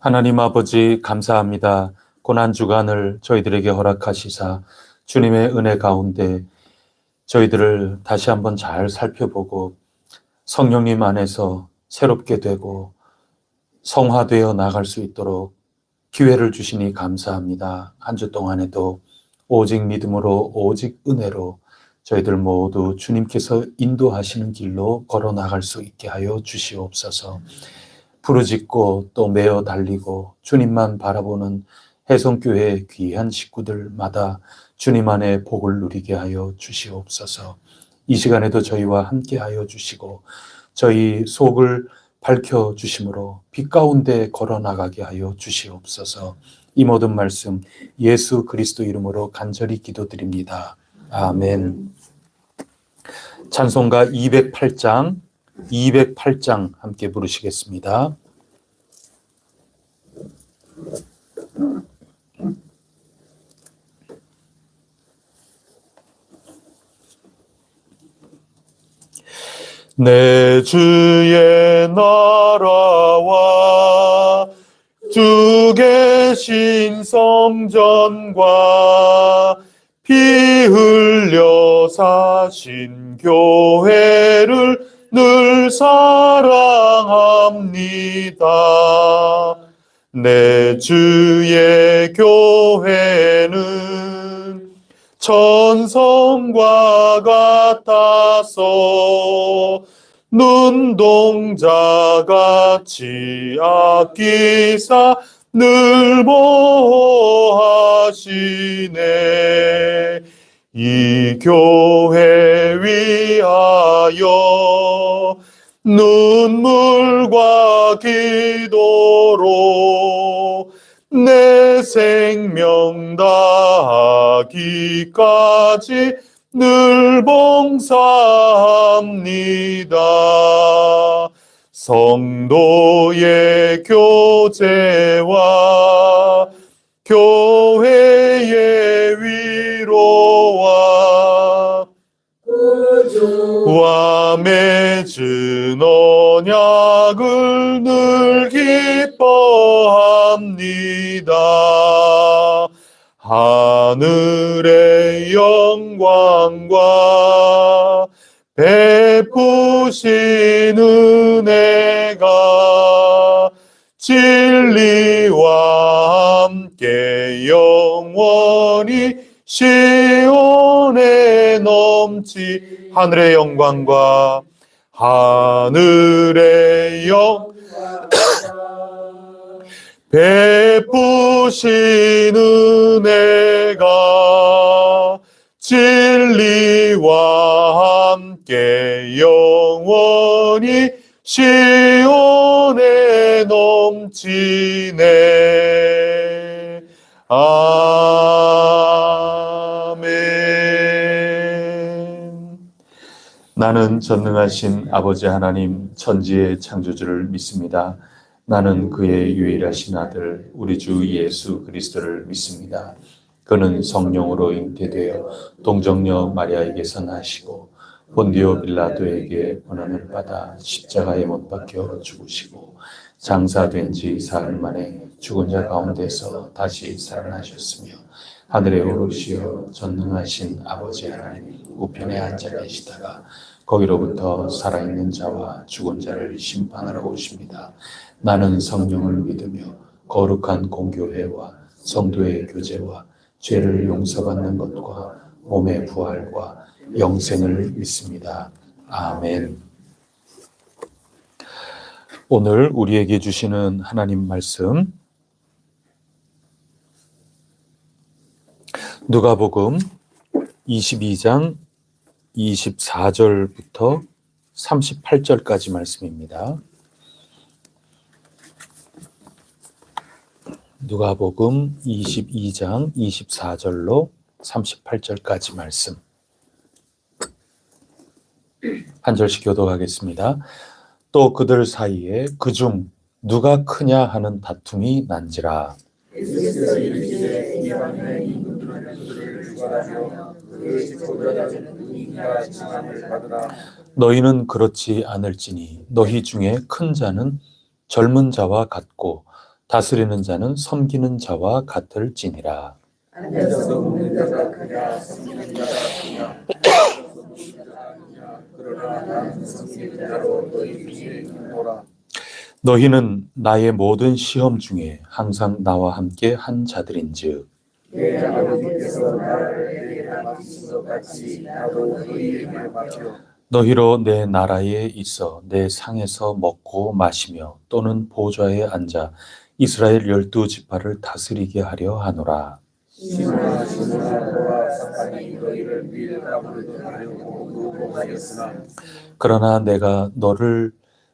하나님 아버지 감사합니다. 고난주간을 저희들에게 허락하시사 주님의 은혜 가운데 저희들을 다시 한번 잘 살펴보고 성령님 안에서 새롭게 되고 성화되어 나갈 수 있도록 기회를 주시니 감사합니다. 한 주 동안에도 오직 믿음으로 오직 은혜로 저희들 모두 주님께서 인도하시는 길로 걸어 나갈 수 있게 하여 주시옵소서. 부르짖고 또 메어 달리고 주님만 바라보는 혜성교회 귀한 식구들마다 주님 안에 복을 누리게 하여 주시옵소서. 이 시간에도 저희와 함께 하여 주시고 저희 속을 밝혀주심으로 빛 가운데 걸어나가게 하여 주시옵소서. 이 모든 말씀 예수 그리스도 이름으로 간절히 기도드립니다. 아멘. 찬송가 208장 함께 부르시겠습니다. 내 주의 나라와 주 계신 성전과 피 흘려 사신 교회를 늘 사랑합니다. 내 주의 교회는 천성과 같아서 눈동자같이 아끼사 늘 보호하시네. 이 교회 위하여 눈물과 기도로 내 생명 다하기까지 늘 봉사합니다. 성도의 교제와 교회의 위로와 와 맺은 언약을 늘 기뻐합니다. 하늘의 영광과 베푸신 은혜가 진리와 함께 영원히 시온에 넘치. 하늘의 영광과 하늘의 베푸신 은혜가 진리와 함께 영원히 시온에 넘치네. 아멘. 나는 전능하신 아버지 하나님 천지의 창조주를 믿습니다. 나는 그의 유일하신 아들 우리 주 예수 그리스도를 믿습니다. 그는 성령으로 잉태되어 동정녀 마리아에게서 나시고 본디오 빌라도에게 고난을 받아 십자가에 못 박혀 죽으시고 장사된 지 사흘 만에 죽은 자 가운데서 다시 살아나셨으며 하늘에 오르시어 전능하신 아버지 하나님 우편에 앉아 계시다가 거기로부터 살아있는 자와 죽은 자를 심판하러 오십니다. 나는 성령을 믿으며 거룩한 공교회와 성도의 교제와 죄를 용서받는 것과 몸의 부활과 영생을 믿습니다. 아멘. 오늘 우리에게 주시는 하나님 말씀 누가복음 22장 24절부터 38절까지 말씀입니다. 누가복음 22장 24절로 38절까지 말씀. 한 절씩 교독하겠습니다. 또 그들 사이에 그중 누가 크냐 하는 다툼이 난지라. 너희는 그렇지 않을지니 너희 중에 큰 자는 젊은 자와 같고 다스리는 자는 섬기는 자와 같을지니라. 앉아서 먹는 자가 크냐 섬기는 자가 크냐 그러나 나는 섬기는 자로 너희 중에 있노라. 너희는 나의 모든 시험 중에 항상 나와 함께 한 자들인즉 내 아버지께서 나를 내게 맡기신 것 같이 나도 너희에게 맡겨 너희로 내 나라에 있어 내 상에서 먹고 마시며 또는 보좌에 앉아 이스라엘 12지파를 다스리게 하려 하노라. 시므나 너와 사탄이 너희를 밀어버리려 하려고 노동하였으나 그러나 내가 너를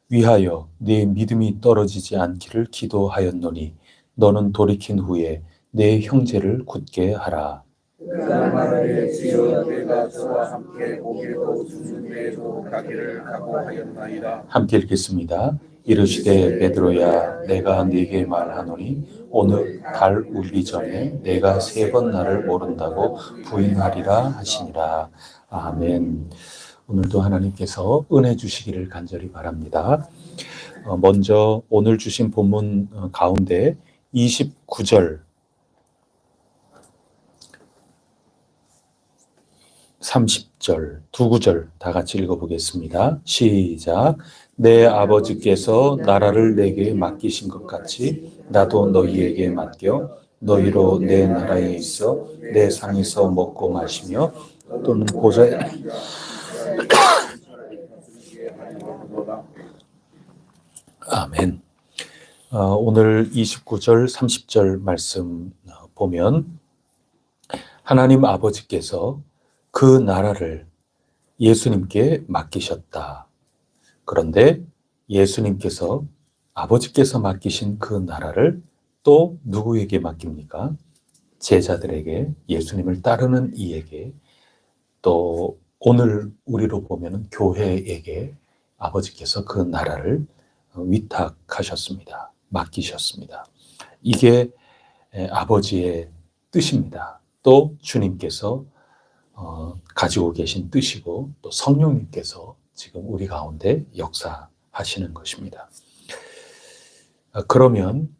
위하여 네 믿음이 떨어지지 않기를 기도하였노니 너는 돌이킨 후에 내 형제를 굳게 하라. 그가 말하되 주여 내가 저와 함께 고기도 주는 데에도 가기를 각오하였나이다. 함께 읽겠습니다. 이르시되 베드로야 내가 네게 말하노니 오늘 달 울기 전에 내가 3번 나를 모른다고 부인하리라 하시니라. 아멘. 오늘도 하나님께서 은혜 주시기를 간절히 바랍니다. 먼저 오늘 주신 본문 가운데 29절 30절 두 구절 다 같이 읽어보겠습니다. 시작. 내 아버지께서 나라를 내게 맡기신 것 같이 나도 너희에게 맡겨 너희로 내 나라에 있어 내 상에서 먹고 마시며 또는 보좌에 아멘. 오늘 29절 30절 말씀 보면 하나님 아버지께서 그 나라를 예수님께 맡기셨다. 그런데 예수님께서 아버지께서 맡기신 그 나라를 또 누구에게 맡깁니까? 제자들에게, 예수님을 따르는 이에게, 또 오늘 우리로 보면 교회에게 아버지께서 그 나라를 위탁하셨습니다. 맡기셨습니다. 이게 아버지의 뜻입니다. 또 주님께서 가지고 계신 뜻이고 또 성령님께서 지금 우리 가운데 역사하시는 것입니다. 그러면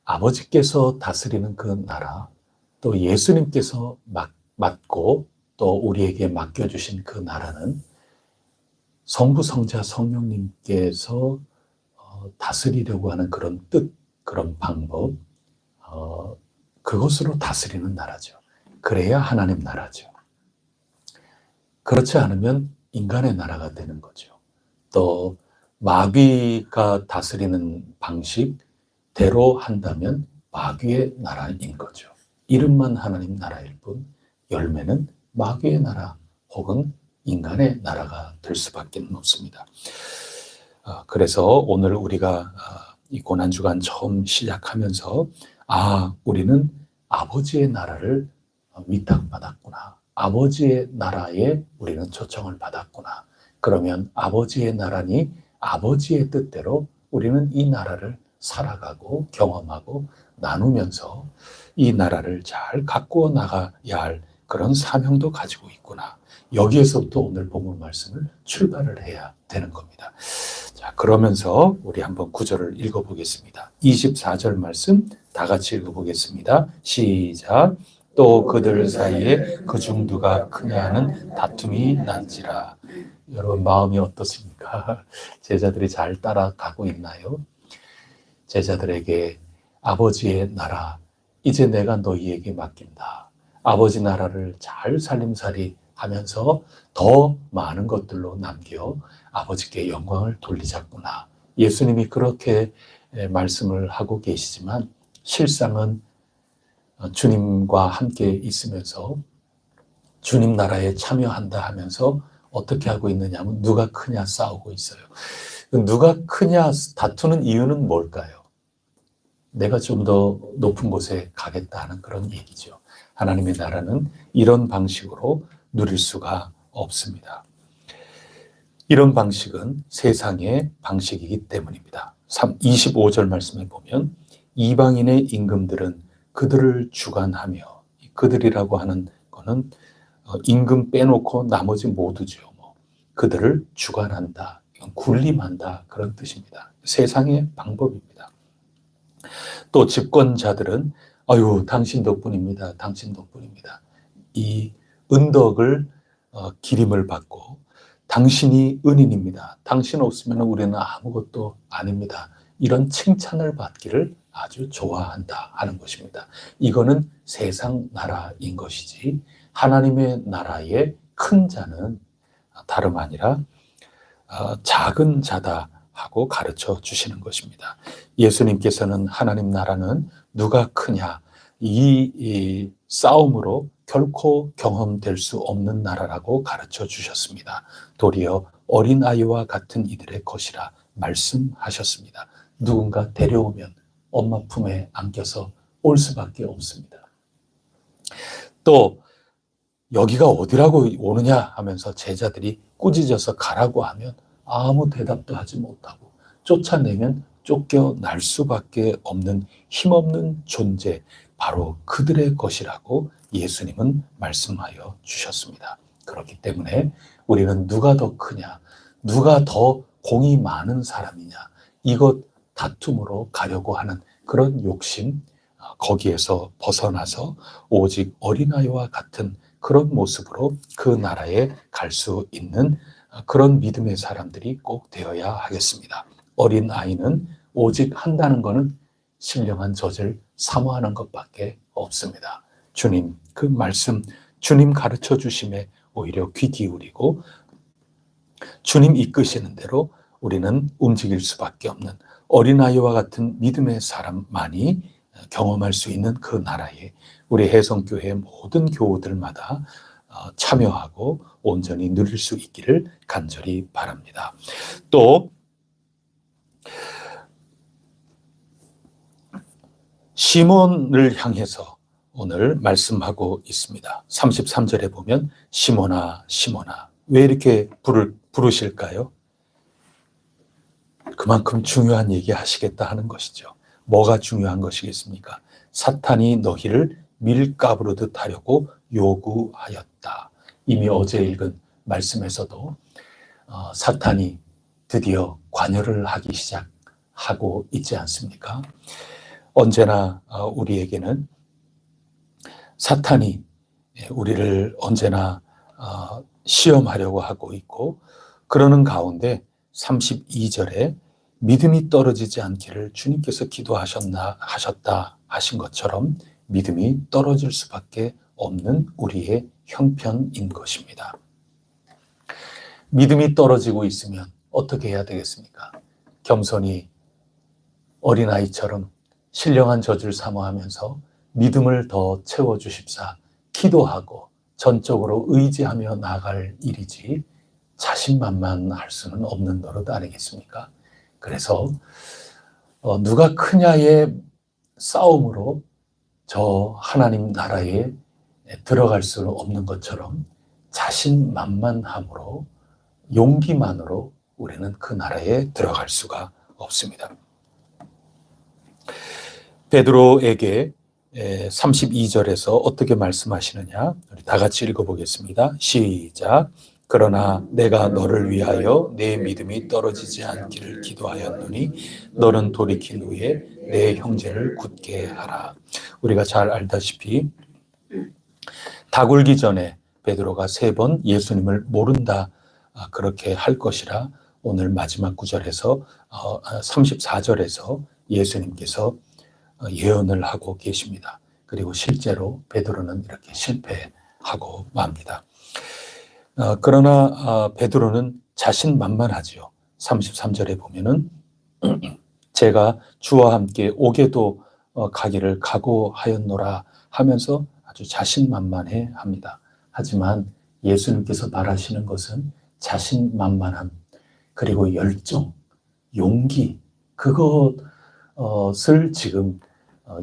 아버지께서 다스리는 그 나라, 또 예수님께서 맡고 또 우리에게 맡겨주신 그 나라는 성부, 성자, 성령님께서 다스리려고 하는 그런 뜻, 그런 방법, 그것으로 다스리는 나라죠. 그래야 하나님 나라죠. 그렇지 않으면 인간의 나라가 되는 거죠. 또 마귀가 다스리는 방식대로 한다면 마귀의 나라인 거죠. 이름만 하나님 나라일 뿐 열매는 마귀의 나라 혹은 인간의 나라가 될 수밖에 없습니다. 그래서 오늘 우리가 이 고난주간 처음 시작하면서 우리는 아버지의 나라를 위탁받았구나. 아버지의 나라에 우리는 초청을 받았구나. 그러면 아버지의 나라니 아버지의 뜻대로 우리는 이 나라를 살아가고 경험하고 나누면서 이 나라를 잘 가꾸어 나가야 할 그런 사명도 가지고 있구나. 여기에서부터 오늘 본문 말씀을 출발을 해야 되는 겁니다. 자, 그러면서 우리 한번 구절을 읽어보겠습니다. 24절 말씀 다 같이 읽어보겠습니다. 시작. 또 그들 사이에 그중 누가 크냐 하는 다툼이 난지라. 여러분 마음이 어떻습니까? 제자들이 잘 따라가고 있나요? 제자들에게 아버지의 나라, 이제 내가 너희에게 맡긴다. 아버지 나라를 잘 살림살이 하면서 더 많은 것들로 남겨 아버지께 영광을 돌리자꾸나. 예수님이 그렇게 말씀을 하고 계시지만 실상은 주님과 함께 있으면서 주님 나라에 참여한다 하면서 어떻게 하고 있느냐면 누가 크냐 싸우고 있어요. 누가 크냐 다투는 이유는 뭘까요? 내가 좀 더 높은 곳에 가겠다 하는 그런 얘기죠. 하나님의 나라는 이런 방식으로 누릴 수가 없습니다. 이런 방식은 세상의 방식이기 때문입니다. 25절 말씀에 보면 이방인의 임금들은 그들을 주관하며, 그들이라고 하는 거는 임금 빼놓고 나머지 모두죠. 그들을 주관한다, 군림한다 그런 뜻입니다. 세상의 방법입니다. 또 집권자들은 당신 덕분입니다. 당신 덕분입니다. 이 은덕을 기림을 받고 당신이 은인입니다. 당신 없으면 우리는 아무것도 아닙니다. 이런 칭찬을 받기를 아주 좋아한다 하는 것입니다. 이거는 세상 나라인 것이지 하나님의 나라의 큰 자는 다름 아니라 작은 자다 하고 가르쳐 주시는 것입니다. 예수님께서는 하나님 나라는 누가 크냐 이 싸움으로 결코 경험될 수 없는 나라라고 가르쳐 주셨습니다. 도리어 어린아이와 같은 이들의 것이라 말씀하셨습니다. 누군가 데려오면 엄마 품에 안겨서 올 수밖에 없습니다. 또 여기가 어디라고 오느냐 하면서 제자들이 꾸짖어서 가라고 하면 아무 대답도 하지 못하고 쫓아내면 쫓겨날 수밖에 없는 힘없는 존재, 바로 그들의 것이라고 예수님은 말씀하여 주셨습니다. 그렇기 때문에 우리는 누가 더 크냐, 누가 더 공이 많은 사람이냐, 이것 다툼으로 가려고 하는 그런 욕심, 거기에서 벗어나서 오직 어린아이와 같은 그런 모습으로 그 나라에 갈 수 있는 그런 믿음의 사람들이 꼭 되어야 하겠습니다. 어린아이는 오직 한다는 것은 신령한 젖을 사모하는 것밖에 없습니다. 주님 그 말씀, 주님 가르쳐 주심에 오히려 귀 기울이고 주님 이끄시는 대로 우리는 움직일 수밖에 없는 어린아이와 같은 믿음의 사람만이 경험할 수 있는 그 나라에 우리 혜성교회의 모든 교우들마다 참여하고 온전히 누릴 수 있기를 간절히 바랍니다. 또 시몬을 향해서 오늘 말씀하고 있습니다. 33절에 보면 시몬아 시몬아, 왜 이렇게 부르실까요? 그만큼 중요한 얘기 하시겠다 하는 것이죠. 뭐가 중요한 것이겠습니까? 사탄이 너희를 밀가부르듯 하려고 요구하였다. 이미 어제 읽은 말씀에서도 사탄이 드디어 관여를 하기 시작하고 있지 않습니까? 언제나 우리에게는 사탄이 우리를 언제나 시험하려고 하고 있고, 그러는 가운데 32절에 믿음이 떨어지지 않기를 주님께서 하셨다 하신 것처럼 믿음이 떨어질 수밖에 없는 우리의 형편인 것입니다. 믿음이 떨어지고 있으면 어떻게 해야 되겠습니까? 겸손히 어린아이처럼 신령한 젖을 사모하면서 믿음을 더 채워주십사 기도하고 전적으로 의지하며 나아갈 일이지 자신만만할 수는 없는 노릇 아니겠습니까? 그래서 누가 크냐의 싸움으로 저 하나님 나라에 들어갈 수는 없는 것처럼 자신만만함으로 용기만으로 우리는 그 나라에 들어갈 수가 없습니다. 베드로에게 32절에서 어떻게 말씀하시느냐, 우리 다 같이 읽어보겠습니다. 시작. 그러나 내가 너를 위하여 내 믿음이 떨어지지 않기를 기도하였노니 너는 돌이킨 후에 내 형제를 굳게 하라. 우리가 잘 알다시피 닭 울기 전에 베드로가 3번 예수님을 모른다 그렇게 할 것이라 오늘 마지막 구절에서 34절에서 예수님께서 예언을 하고 계십니다. 그리고 실제로 베드로는 이렇게 실패하고 맙니다. 그러나 베드로는 자신만만하지요. 33절에 보면은 제가 주와 함께 옥에도 가기를 각오하였노라 하면서 아주 자신만만해 합니다. 하지만 예수님께서 바라시는 것은 자신만만함, 그리고 열정, 용기, 그것을 지금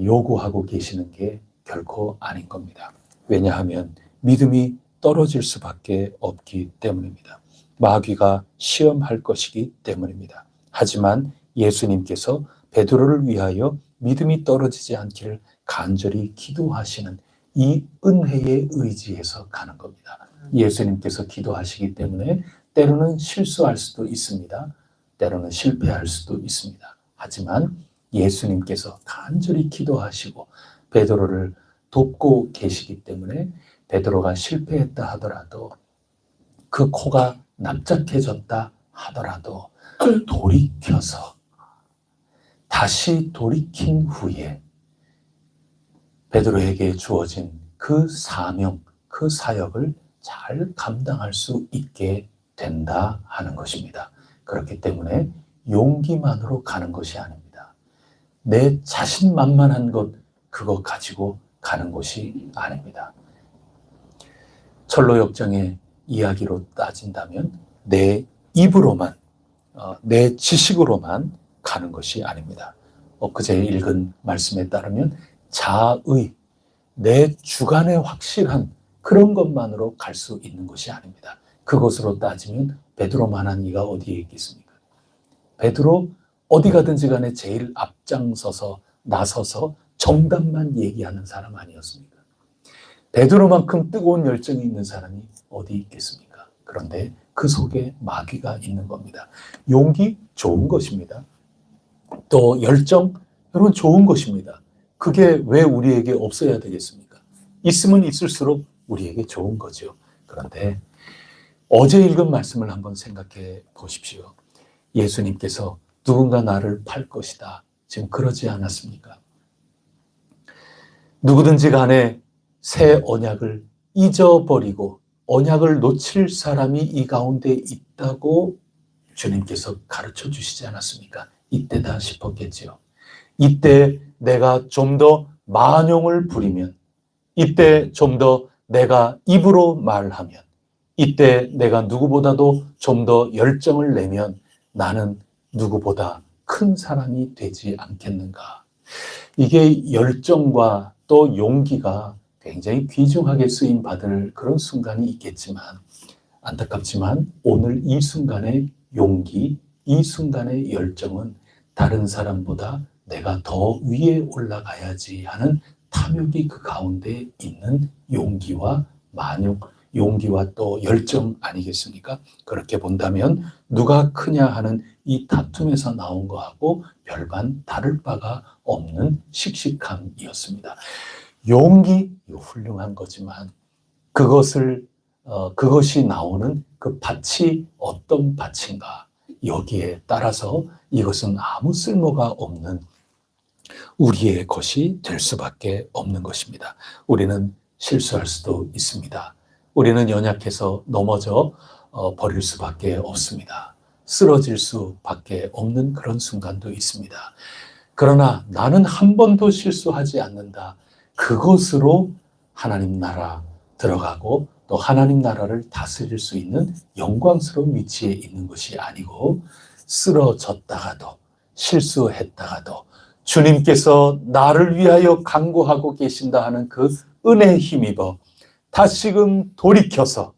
요구하고 계시는 게 결코 아닌 겁니다. 왜냐하면 믿음이 떨어질 수밖에 없기 때문입니다. 마귀가 시험할 것이기 때문입니다. 하지만 예수님께서 베드로를 위하여 믿음이 떨어지지 않기를 간절히 기도하시는 이 은혜에 의지해서 가는 겁니다. 예수님께서 기도하시기 때문에 때로는 실수할 수도 있습니다. 때로는 실패할 수도 있습니다. 하지만 예수님께서 간절히 기도하시고 베드로를 돕고 계시기 때문에 베드로가 실패했다 하더라도 그 코가 납작해졌다 하더라도 돌이켜서 다시 돌이킨 후에 베드로에게 주어진 그 사명, 그 사역을 잘 감당할 수 있게 된다 하는 것입니다. 그렇기 때문에 용기만으로 가는 것이 아닙니다. 내 자신만만한 것, 그거 가지고 가는 것이 아닙니다. 철로역정의 이야기로 따진다면 내 입으로만, 내 지식으로만 가는 것이 아닙니다. 엊그제 읽은 말씀에 따르면 자의, 내 주관에 확실한 그런 것만으로 갈 수 있는 것이 아닙니다. 그것으로 따지면 베드로만한 이가 어디에 있겠습니까? 베드로 어디 가든지 간에 제일 앞장서서 나서서 정답만 얘기하는 사람 아니었습니까? 베드로만큼 뜨거운 열정이 있는 사람이 어디 있겠습니까? 그런데 그 속에 마귀가 있는 겁니다. 용기 좋은 것입니다. 또 열정, 여러분 좋은 것입니다. 그게 왜 우리에게 없어야 되겠습니까? 있으면 있을수록 우리에게 좋은 거죠. 그런데 어제 읽은 말씀을 한번 생각해 보십시오. 예수님께서 누군가 나를 팔 것이다. 지금 그러지 않았습니까? 누구든지 간에 새 언약을 잊어버리고 언약을 놓칠 사람이 이 가운데 있다고 주님께서 가르쳐 주시지 않았습니까? 이때다 싶었겠지요. 이때 내가 좀 더 만용을 부리면, 이때 좀 더 내가 입으로 말하면, 이때 내가 누구보다도 좀 더 열정을 내면 나는 누구보다 큰 사람이 되지 않겠는가. 이게 열정과 또 용기가 굉장히 귀중하게 쓰임 받을 그런 순간이 있겠지만, 안타깝지만 오늘 이 순간의 용기, 이 순간의 열정은 다른 사람보다 내가 더 위에 올라가야지 하는 탐욕이 그 가운데 있는 용기와 만용, 용기와 또 열정 아니겠습니까? 그렇게 본다면 누가 크냐 하는 이 다툼에서 나온 거하고 별반 다를 바가 없는 씩씩함이었습니다. 용기 훌륭한 거지만 그것이 나오는 그 밭이 어떤 밭인가, 여기에 따라서 이것은 아무 쓸모가 없는 우리의 것이 될 수밖에 없는 것입니다. 우리는 실수할 수도 있습니다. 우리는 연약해서 넘어져 버릴 수밖에 없습니다. 쓰러질 수밖에 없는 그런 순간도 있습니다. 그러나 나는 한 번도 실수하지 않는다. 그것으로 하나님 나라 들어가고 또 하나님 나라를 다스릴 수 있는 영광스러운 위치에 있는 것이 아니고, 쓰러졌다가도 실수했다가도 주님께서 나를 위하여 간구하고 계신다 하는 그 은혜에 힘입어 다시금 돌이켜서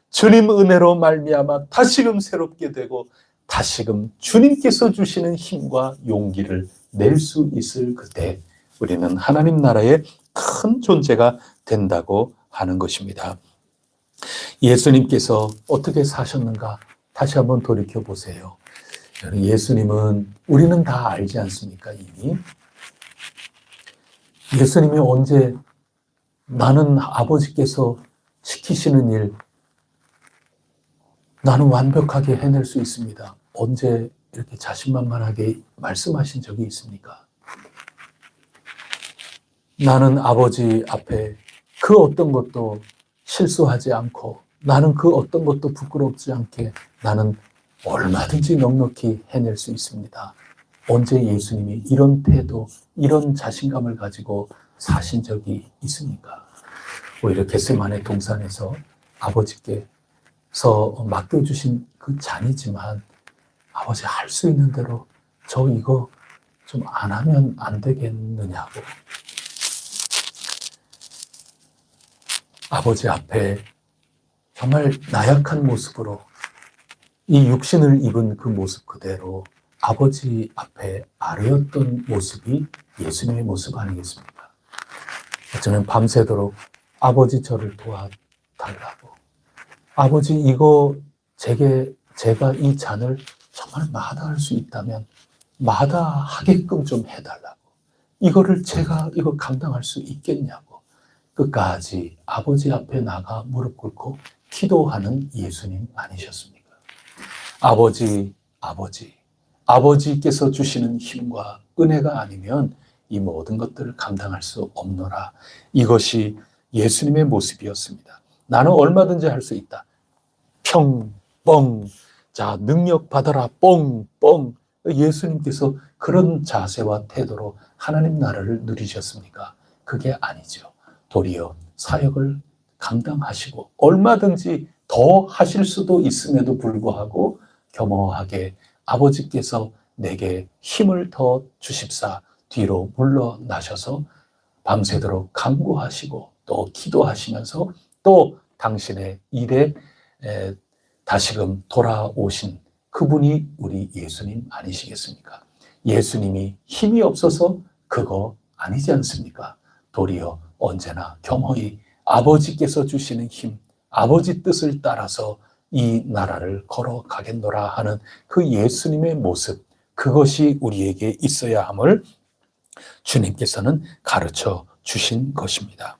주님 은혜로 말미암아 다시금 새롭게 되고 다시금 주님께서 주시는 힘과 용기를 낼 수 있을 그때 우리는 하나님 나라의 큰 존재가 된다고 하는 것입니다. 예수님께서 어떻게 사셨는가 다시 한번 돌이켜 보세요. 예수님은, 우리는 다 알지 않습니까? 이미 예수님이 언제 나는 아버지께서 시키시는 일 나는 완벽하게 해낼 수 있습니다, 언제 이렇게 자신만만하게 말씀하신 적이 있습니까? 나는 아버지 앞에 그 어떤 것도 실수하지 않고, 나는 그 어떤 것도 부끄럽지 않게 나는 얼마든지 넉넉히 해낼 수 있습니다, 언제 예수님이 이런 태도, 이런 자신감을 가지고 사신 적이 있습니까? 오히려 겟세마네 동산에서 아버지께서 맡겨주신 그 잔이지만, 아버지 할 수 있는 대로 저 이거 좀 안 하면 안 되겠느냐고 아버지 앞에 정말 나약한 모습으로 이 육신을 입은 그 모습 그대로 아버지 앞에 아뢰었던 모습이 예수님의 모습 아니겠습니까? 어쩌면 밤새도록 아버지 저를 도와달라고, 아버지 이거 제가 이 잔을 정말 마다할 수 있다면 마다하게끔 좀 해달라고, 이거를 제가 이거 감당할 수 있겠냐고 끝까지 아버지 앞에 나가 무릎 꿇고 기도하는 예수님 아니셨습니까? 아버지께서 주시는 힘과 은혜가 아니면 이 모든 것들을 감당할 수 없노라. 이것이 예수님의 모습이었습니다. 나는 얼마든지 할 수 있다. 평, 뻥. 자, 능력 받아라. 뻥, 뻥. 예수님께서 그런 자세와 태도로 하나님 나라를 누리셨습니까? 그게 아니죠. 도리어 사역을 감당하시고 얼마든지 더 하실 수도 있음에도 불구하고 겸허하게 아버지께서 내게 힘을 더 주십사 뒤로 물러나셔서 밤새도록 간구하시고 또 기도하시면서 또 당신의 일에 다시금 돌아오신 그분이 우리 예수님 아니시겠습니까? 예수님이 힘이 없어서 그거 아니지 않습니까? 도리어 언제나 겸허히 아버지께서 주시는 힘, 아버지 뜻을 따라서 이 나라를 걸어가겠노라 하는 그 예수님의 모습, 그것이 우리에게 있어야 함을 주님께서는 가르쳐 주신 것입니다.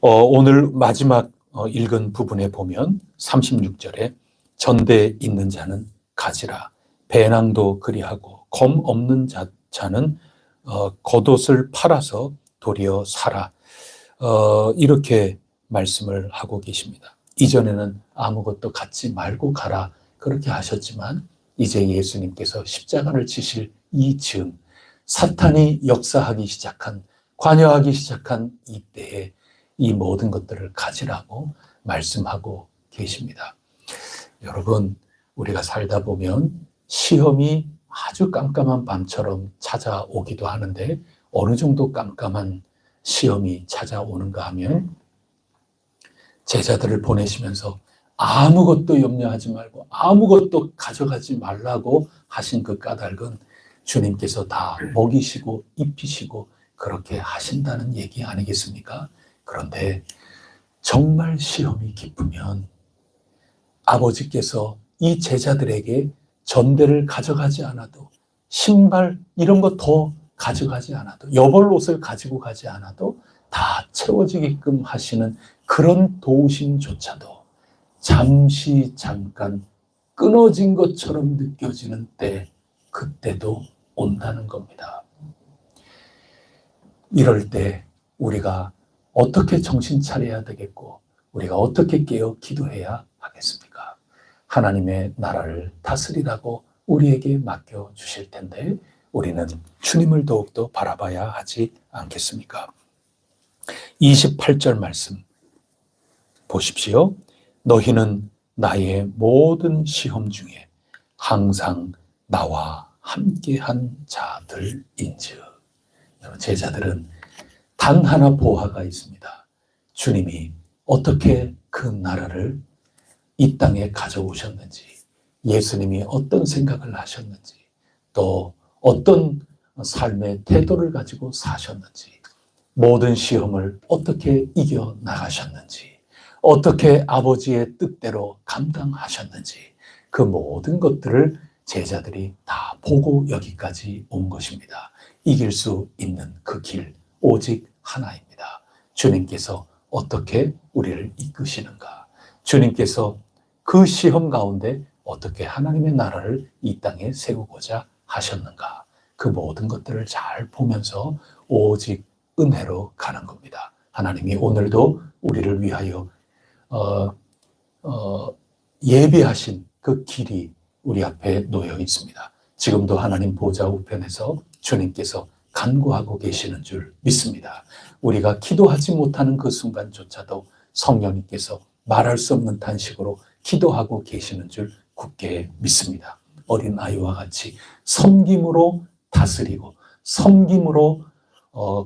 오늘 마지막 읽은 부분에 보면 36절에 전대에 있는 자는 가지라, 배낭도 그리하고 검 없는 자는 겉옷을 팔아서 도리어 사라, 이렇게 말씀을 하고 계십니다. 이전에는 아무것도 갖지 말고 가라 그렇게 하셨지만 이제 예수님께서 십자가를 지실 이 즈음, 사탄이 역사하기 시작한, 관여하기 시작한 이때에 이 모든 것들을 가지라고 말씀하고 계십니다. 여러분, 우리가 살다 보면 시험이 아주 깜깜한 밤처럼 찾아오기도 하는데 어느 정도 깜깜한 시험이 찾아오는가 하면 제자들을 보내시면서 아무것도 염려하지 말고 아무것도 가져가지 말라고 하신 그 까닭은 주님께서 다 먹이시고 입히시고 그렇게 하신다는 얘기 아니겠습니까? 그런데 정말 시험이 깊으면 아버지께서 이 제자들에게 전대를 가져가지 않아도, 신발 이런 거 더 가져가지 않아도, 여벌 옷을 가지고 가지 않아도 다 채워지게끔 하시는 그런 도우심조차도 잠시 잠깐 끊어진 것처럼 느껴지는 때, 그때도 온다는 겁니다. 이럴 때 우리가 어떻게 정신 차려야 되겠고, 우리가 어떻게 깨어 기도해야 하겠습니까? 하나님의 나라를 다스리라고 우리에게 맡겨주실 텐데 우리는 주님을 더욱더 바라봐야 하지 않겠습니까? 28절 말씀 보십시오. 너희는 나의 모든 시험 중에 항상 나와 함께한 자들인즉. 제자들은 단 하나 보화가 있습니다. 주님이 어떻게 그 나라를 이 땅에 가져오셨는지, 예수님이 어떤 생각을 하셨는지, 또 어떤 삶의 태도를 가지고 사셨는지, 모든 시험을 어떻게 이겨나가셨는지, 어떻게 아버지의 뜻대로 감당하셨는지, 그 모든 것들을 제자들이 다 보고 여기까지 온 것입니다. 이길 수 있는 그 길 오직 하나입니다. 주님께서 어떻게 우리를 이끄시는가, 주님께서 그 시험 가운데 어떻게 하나님의 나라를 이 땅에 세우고자 하셨는가, 그 모든 것들을 잘 보면서 오직 은혜로 가는 겁니다. 하나님이 오늘도 우리를 위하여 예비하신 그 길이 우리 앞에 놓여 있습니다. 지금도 하나님 보좌 우편에서 주님께서 간구하고 계시는 줄 믿습니다. 우리가 기도하지 못하는 그 순간조차도 성령님께서 말할 수 없는 탄식으로 기도하고 계시는 줄 굳게 믿습니다. 어린 아이와 같이 섬김으로 다스리고 섬김으로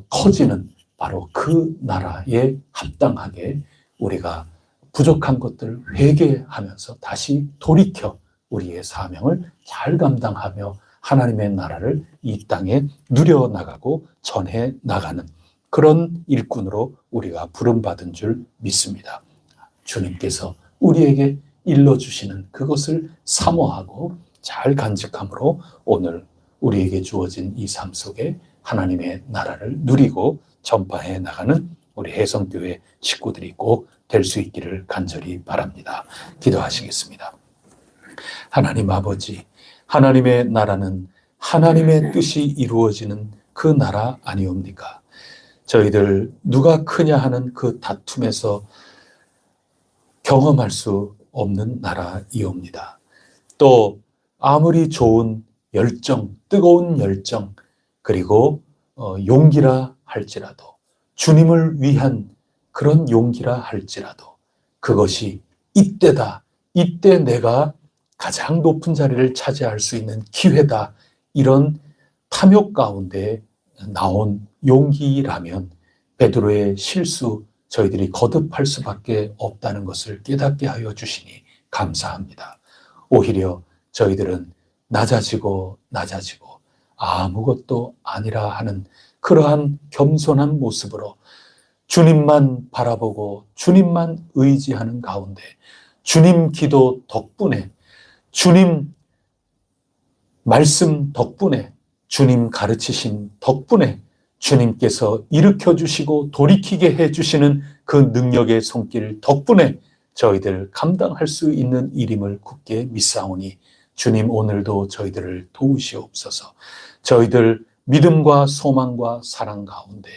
커지는 바로 그 나라에 합당하게 우리가 부족한 것들을 회개하면서 다시 돌이켜 우리의 사명을 잘 감당하며 하나님의 나라를 이 땅에 누려나가고 전해나가는 그런 일꾼으로 우리가 부름받은 줄 믿습니다. 주님께서 우리에게 일러주시는 그것을 사모하고 잘 간직함으로 오늘 우리에게 주어진 이 삶 속에 하나님의 나라를 누리고 전파해 나가는 우리 혜성교회 식구들이 꼭 될 수 있기를 간절히 바랍니다. 기도하시겠습니다. 하나님 아버지, 하나님의 나라는 하나님의 뜻이 이루어지는 그 나라 아니옵니까? 저희들 누가 크냐 하는 그 다툼에서 경험할 수 없는 나라이옵니다. 또 아무리 좋은 열정, 뜨거운 열정, 그리고 용기라 할지라도, 주님을 위한 그런 용기라 할지라도 그것이 이때다, 이때 내가 가장 높은 자리를 차지할 수 있는 기회다, 이런 탐욕 가운데 나온 용기라면 베드로의 실수, 저희들이 거듭할 수밖에 없다는 것을 깨닫게 하여 주시니 감사합니다. 오히려 저희들은 낮아지고 아무것도 아니라 하는 그러한 겸손한 모습으로 주님만 바라보고 주님만 의지하는 가운데, 주님 기도 덕분에, 주님 말씀 덕분에, 주님 가르치신 덕분에 주님께서 일으켜 주시고 돌이키게 해 주시는 그 능력의 손길 덕분에 저희들 감당할 수 있는 일임을 굳게 믿사오니 주님 오늘도 저희들을 도우시옵소서. 저희들 믿음과 소망과 사랑 가운데,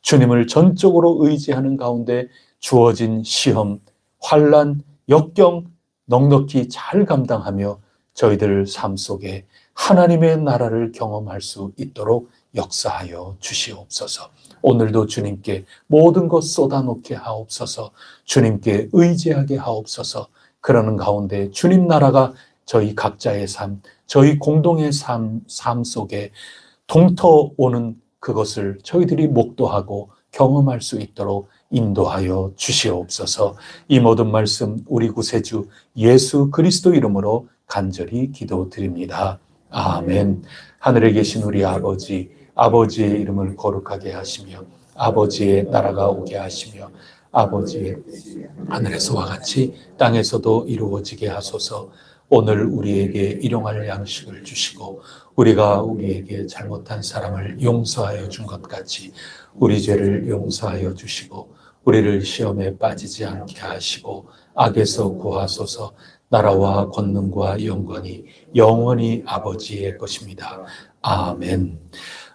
주님을 전적으로 의지하는 가운데 주어진 시험, 환난, 역경 넉넉히 잘 감당하며 저희들 삶 속에 하나님의 나라를 경험할 수 있도록 역사하여 주시옵소서. 오늘도 주님께 모든 것 쏟아놓게 하옵소서. 주님께 의지하게 하옵소서. 그러는 가운데 주님 나라가 저희 각자의 삶, 저희 공동의 삶 속에 동터오는 그것을 저희들이 목도하고 경험할 수 있도록 인도하여 주시옵소서. 이 모든 말씀 우리 구세주 예수 그리스도 이름으로 간절히 기도드립니다. 아멘. 하늘에 계신 우리 아버지, 아버지의 이름을 거룩하게 하시며 아버지의 나라가 오게 하시며 아버지의 하늘에서와 같이 땅에서도 이루어지게 하소서. 오늘 우리에게 일용할 양식을 주시고 우리가 우리에게 잘못한 사람을 용서하여 준 것 같이 우리 죄를 용서하여 주시고 우리를 시험에 빠지지 않게 하시고 악에서 구하소서. 나라와 권능과 영광이 영원히 아버지의 것입니다. 아멘.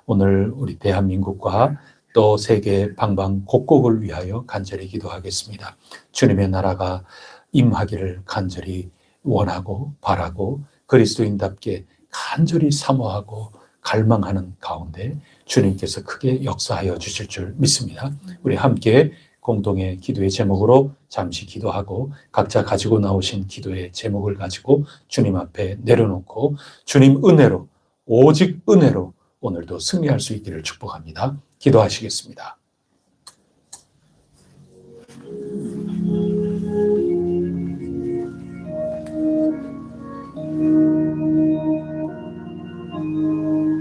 오늘 우리 대한민국과 또 세계 방방곡곡을 위하여 간절히 기도하겠습니다. 주님의 나라가 임하기를 간절히 원하고 바라고 그리스도인답게 간절히 사모하고 갈망하는 가운데 주님께서 크게 역사하여 주실 줄 믿습니다. 우리 함께 공동의 기도의 제목으로 잠시 기도하고 각자 가지고 나오신 기도의 제목을 가지고 주님 앞에 내려놓고 주님 은혜로, 오직 은혜로 오늘도 승리할 수 있기를 축복합니다. 기도하시겠습니다.